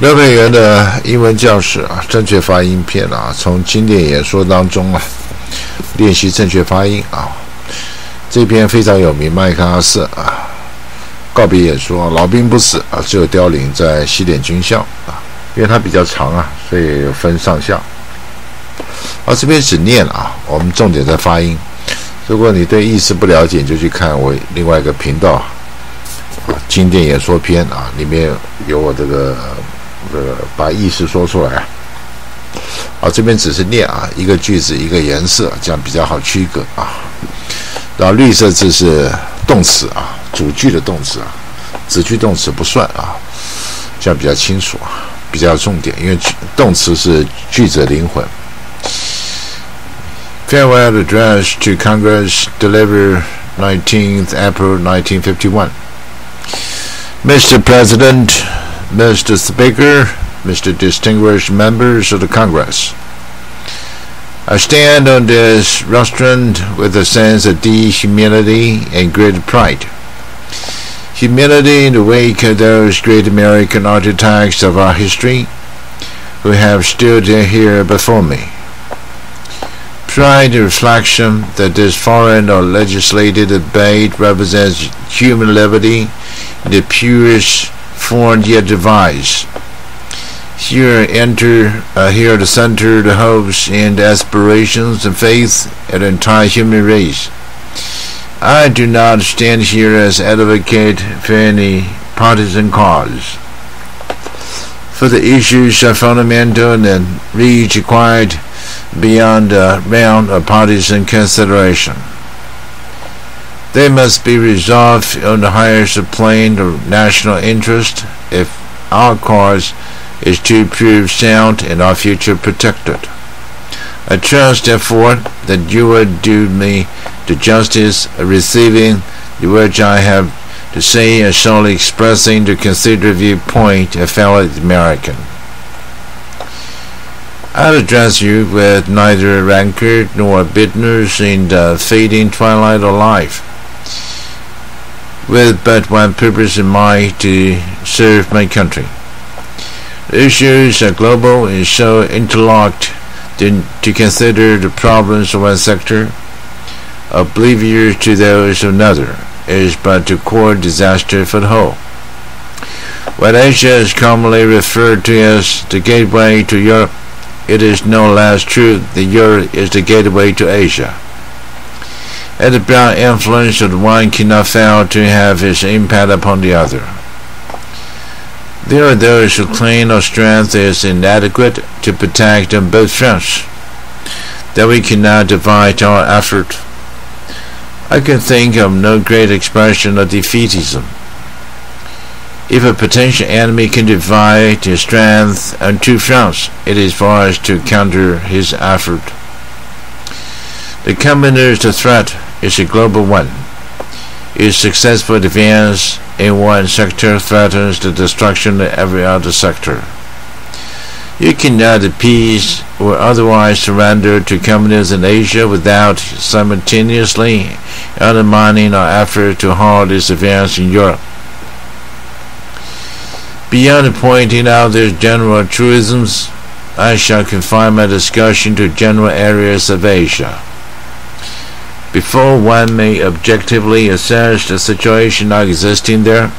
刘培元的英文教室啊，正确发音篇啊，从经典演说当中啊，练习正确发音啊。这篇非常有名，麦克阿瑟啊，告别演说，老兵不死啊，只有凋零，在西点军校啊，因为它比较长啊，所以有分上下。这边只念啊，我们重点在发音。如果你对意思不了解，你就去看我另外一个频道经典演说篇啊，里面有我这个把意思说出来这边只是念啊，一个句子一个颜色，这样比较好区隔啊。然后绿色字是动词啊，主句的动词啊，子句动词不算啊，这样比较清楚啊，比较重点，因为动词是句子的灵魂。Farewell address to Congress delivered 19th April 1951. Mr. President, Mr. Speaker, Mr. Distinguished Members of the Congress, I stand on this rostrum with a sense of deep humility and great pride. Humility in the wake of those great American architects of our history who have stood here before me. Pride in reflection that this foreign or legislative debate represents human liberty in the purest form yet devised. Here the center of the hopes and aspirations and faith of the entire human race. I do not stand here as advocate for any partisan cause, for the issues are fundamental and reach quite beyond the realm of partisan consideration. They must be resolved on the highest plane of national interest if our cause is to prove sound and our future protected. I trust, therefore, that you will do me the justice of receiving the words I have to say and solely expressing the considered viewpoint of fellow American. I address you with neither rancor nor bitterness in the fading twilight of life, with but one purpose in mind, to serve my country. The issues are global and so interlocked to consider the problems of one sector, oblivious to those of another, is but to court disaster for the whole. What Asia is commonly referred to as the gateway to Europe, it is no less true that Europe is the gateway to Asia. And the broad influence of the one cannot fail to have its impact upon the other. There are those who claim our strength is inadequate to protect on both fronts, that we cannot divide our effort. I can think of no great expression of defeatism. If a potential enemy can divide his strength on two fronts, it is for us to counter his effort. The communist threat is a global one. Its successful advance in one sector threatens the destruction of every other sector. You cannot appease or otherwise surrender to communism in Asia without simultaneously undermining our effort to halt its advance in Europe. Beyond pointing out their general truisms, I shall confine my discussion to general areas of Asia. Before one may objectively assess the situation now existing there,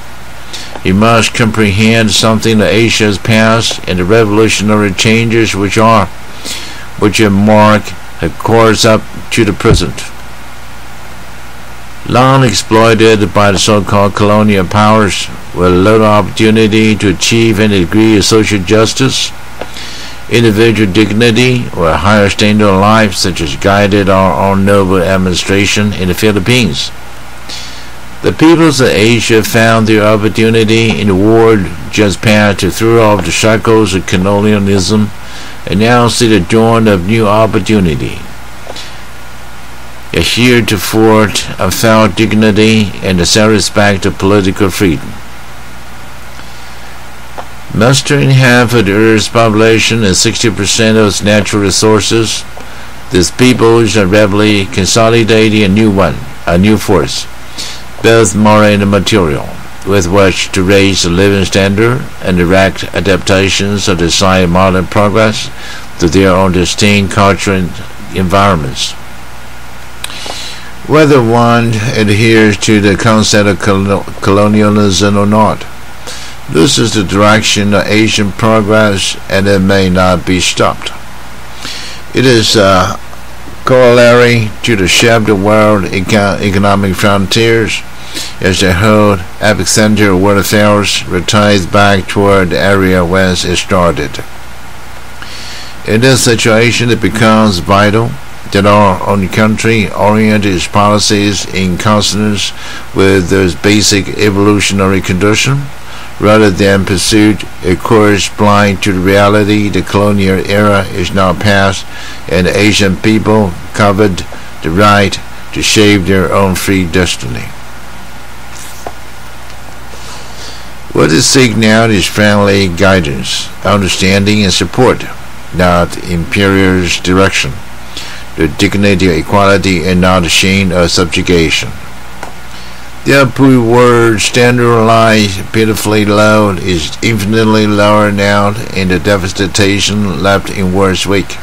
he must comprehend something of Asia's past and the revolutionary changes which have marked a course up to the present. Long exploited by the so-called colonial powers, with little opportunity to achieve any degree of social justice, individual dignity, or a higher standard of life, such as guided our own noble administration in the Philippines. The peoples of Asia found their opportunity in the war just past to throw off the shackles of colonialism and now see the dawn of new opportunity. Heretofore of felt dignity and the self-respect of political freedom. Mastering half of the Earth's population and 60% of its natural resources, these peoples are rapidly consolidating a new force, both moral and material. with which to raise the living standard and direct adaptations of society modern progress to their own distinct cultural environments. Whether one adheres to the concept of colonialism or not, this is the direction of Asian progress, and it may not be stopped. It is a corollary to the shift of world economic frontiers as the whole epicenter of world affairs rotates back toward the area whence it started. In this situation, it becomes vital that our own country orient its policies in consonance with those basic evolutionary conditions, rather than pursue a course blind to the reality the colonial era is now past, and the Asian people coveted the right to shape their own free destiny. What is seek now is friendly guidance, understanding, and support, not imperious direction, the dignity of equality, and not the shame of subjugation. The upward standard lies pitifully low is infinitely lower now, and the devastation left in worse wake.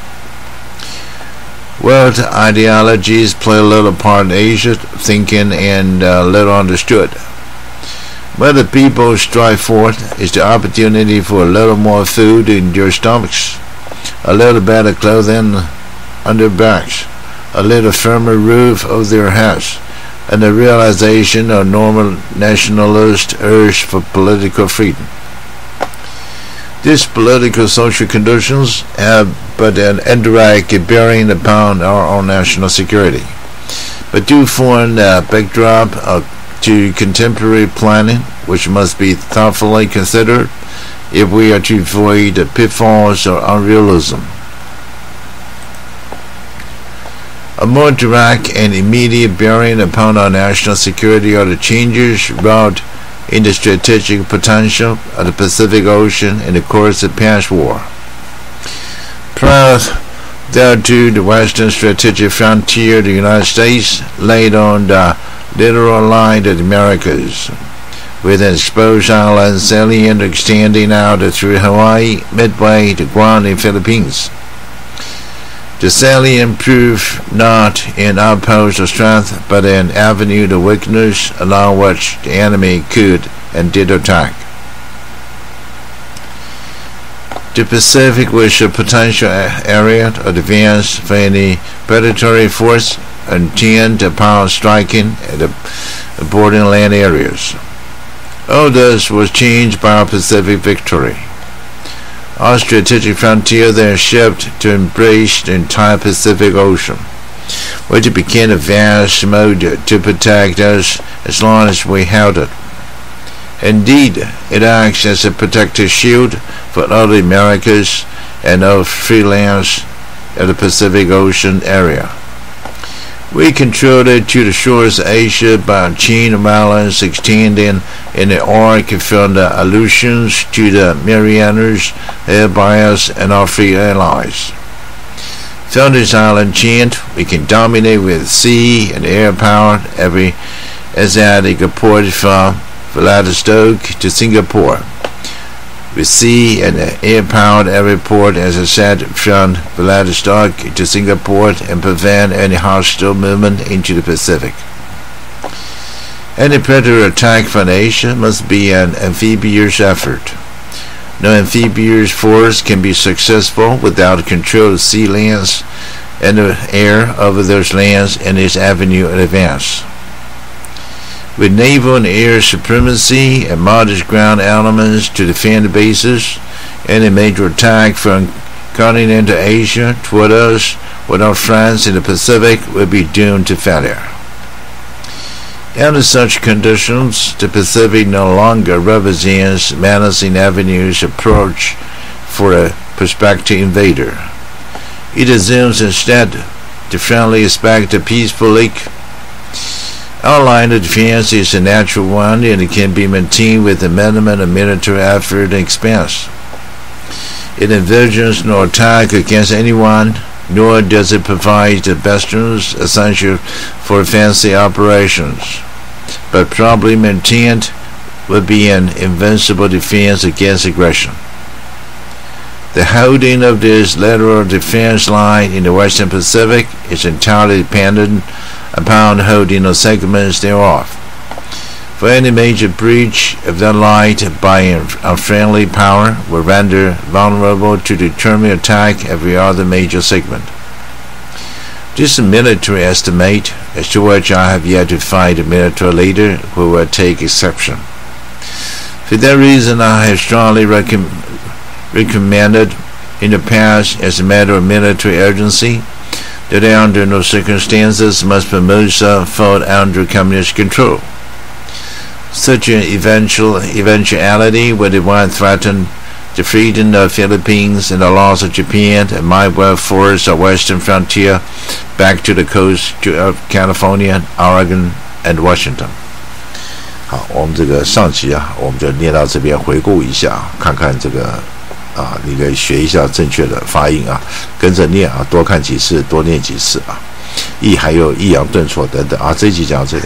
World ideologies play a little part in Asia, thinking and little understood. What the people strive for is the opportunity for a little more food in their stomachs, a little better clothing on their backs, a little firmer roof over their heads, and the realization of normal nationalist urge for political freedom. These political social conditions have but an indirect bearing upon our own national security, but do form a backdrop to contemporary planning, which must be thoughtfully considered if we are to avoid the pitfalls of unrealism. A more direct and immediate bearing upon our national security are the changes wrought in the strategic potential of the Pacific Ocean in the course of past war. Prior thereto, the western strategic frontier of the United States laid on the littoral line of the Americas, with an exposed island salient extending out through Hawaii, Midway to Guam and Philippines. The salient proved not an outpost of strength, but an avenue to weakness along which the enemy could and did attack. The Pacific was a potential area of defense for any predatory force intent upon striking at the borderland areas. All this was changed by our Pacific victory. Our strategic frontier then shifted to embrace the entire Pacific Ocean, which became a vast moat to protect us as long as we held it. Indeed, it acts as a protective shield for all the Americas and all free lands of the Pacific Ocean area. We controlled it to the shores of Asia by a chain of islands extending in the arc from the Aleutians to the Marianas, held by us and our free allies. From this island chain, we can dominate with sea and air power every Asiatic port from Vladivostok to Singapore. With sea and air-powered every port, as I said, from Vladivostok to Singapore, and prevent any hostile movement into the Pacific. Any predator attack from Asia must be an amphibious effort. No amphibious force can be successful without control of sea lands and the air over those lands and its avenue of advance. With naval and air supremacy and modest ground elements to defend the bases, any major attack from continental Asia toward us without France in the Pacific would be doomed to failure. Under such conditions, the Pacific no longer represents menacing avenues approach for a prospective invader. It assumes instead the friendly aspect of peaceful lake. Our line of defense is a natural one, and it can be maintained with a minimum of military effort and expense. It envisions no attack against anyone, nor does it provide the bastions essential for fancy operations, but probably maintained would be an invincible defense against aggression. The holding of this lateral defense line in the Western Pacific is entirely dependent upon the holding of segments thereof. For any major breach of that line by an unfriendly power will render vulnerable to determined attack every other major segment. This is a military estimate, as to which I have yet to find a military leader who will take exception. For that reason, I have strongly recommended in the past, as a matter of military urgency, that under no circumstances must Formosa fall under communist control. Such an eventuality would at once threaten the freedom of the Philippines and the loss of Japan and might well force our western frontier back to the coast of California, Oregon, and Washington. 好，我们这个上集我们就念到这边，回顾一下，看看这个你可以学一下正确的发音跟着念多看几次，多念几次抑还有抑扬顿挫等等这一集讲到这里。